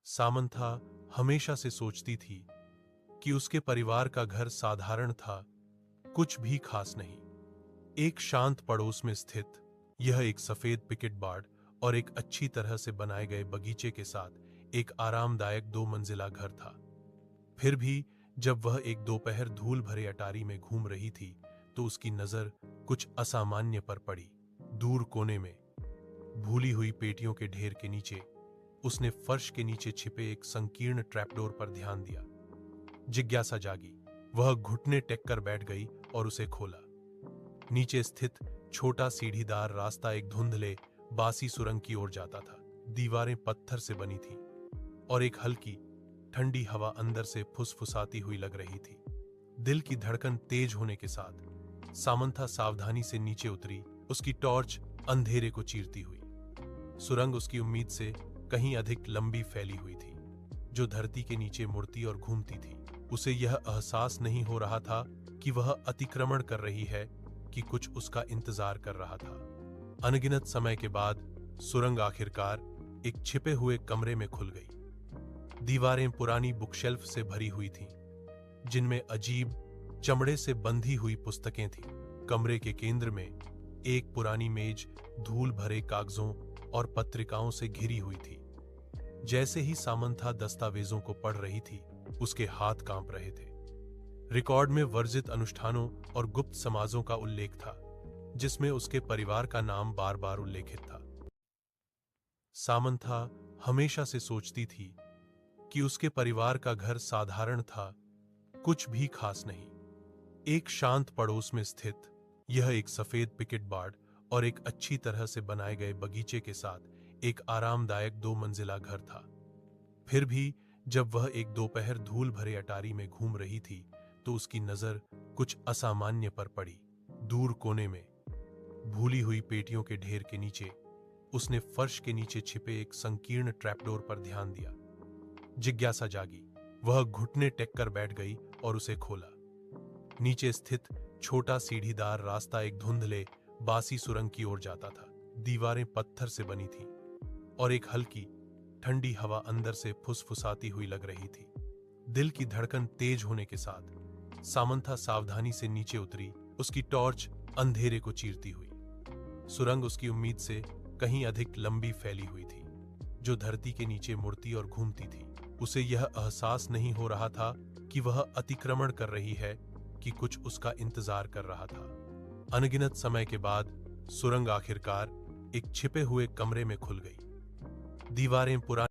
Samantha हमेशा से सोचती थी कि उसके परिवार का घर साधारण था, कुछ भी खास नहीं। एक शांत पड़ोस में स्थित यह एक सफेद पिकेट बाड़ और एक अच्छी तरह से बनाए गए बगीचे के साथ एक आरामदायक 2 मंजिला घर था। फिर भी जब वह एक दोपहर धूल भरे अटारी में घूम रही थी तो उसकी नजर कुछ असामान्य पर पड़ी। दूर कोने में भूली हुई पेटियों के ढेर के नीचे उसने फर्श के नीचे छिपे एक संकीर्ण ट्रैपडोर पर ध्यान दिया। जिज्ञासा जागी, वह घुटने टेक कर बैठ गई और उसे खोला। नीचे स्थित छोटा सीढ़ीदार रास्ता एक धुंधले बासी सुरंग की ओर जाता था। दीवारें पत्थर से बनी थीं और एक हल्की ठंडी हवा अंदर से फुसफुसाती हुई लग रही थी। दिल की धड़कन तेज होने के साथ सामंथा सावधानी से नीचे उतरी, उसकी टॉर्च अंधेरे को चीरती हुई। सुरंग उसकी उम्मीद से कहीं अधिक लंबी फैली हुई थी, जो धरती के नीचे मुड़ती और घूमती थी। उसे यह एहसास नहीं हो रहा था कि वह अतिक्रमण कर रही है कि कुछ उसका इंतजार कर रहा था। अनगिनत समय के बाद सुरंग आखिरकार एक छिपे हुए कमरे में खुल गई। दीवारें पुरानी बुकशेल्फ से भरी हुई थीं, जिनमें अजीब चमड़े से बंधी हुई पुस्तकें थीं। कमरे के केंद्र में एक पुरानी मेज धूल भरे कागजों और पत्रिकाओं से घिरी हुई थी। जैसे ही सामंथा दस्तावेजों को पढ़ रही थी, उसके हाथ कांप रहे थे। रिकॉर्ड में वर्जित अनुष्ठानों और गुप्त समाजों का उल्लेख था, जिसमें उसके परिवार का नाम बार बार उल्लेखित था। सामंथा हमेशा से सोचती थी कि उसके परिवार का घर साधारण था, कुछ भी खास नहीं। एक शांत पड़ोस में स्थित यह एक सफेद पिकेट बाड़ और एक अच्छी तरह से बनाए गए बगीचे के साथ एक आरामदायक 2 मंजिला घर था। फिर भी जब वह एक दोपहर धूल भरे अटारी में घूम रही थी तो उसकी नजर कुछ असामान्य पर पड़ी। दूर कोने में भूली हुई पेटियों के ढेर के नीचे उसने फर्श के नीचे छिपे एक संकीर्ण ट्रैपडोर पर ध्यान दिया। जिज्ञासा जागी, वह घुटने टेक कर बैठ गई और उसे खोला। नीचे स्थित छोटा सीढ़ीदार रास्ता एक धुंधले बासी सुरंग की ओर जाता था। दीवारें पत्थर से बनी थीं और एक हल्की ठंडी हवा अंदर से फुसफुसाती हुई लग रही थी। दिल की धड़कन तेज होने के साथ सामंथा सावधानी से नीचे उतरी, उसकी टॉर्च अंधेरे को चीरती हुई। सुरंग उसकी उम्मीद से कहीं अधिक लंबी फैली हुई थी, जो धरती के नीचे मुड़ती और घूमती थी। उसे यह एहसास नहीं हो रहा था कि वह अतिक्रमण कर रही है कि कुछ उसका इंतजार कर रहा था। अनगिनत समय के बाद सुरंग आखिरकार एक छिपे हुए कमरे में खुल गई। दीवारें पुरानी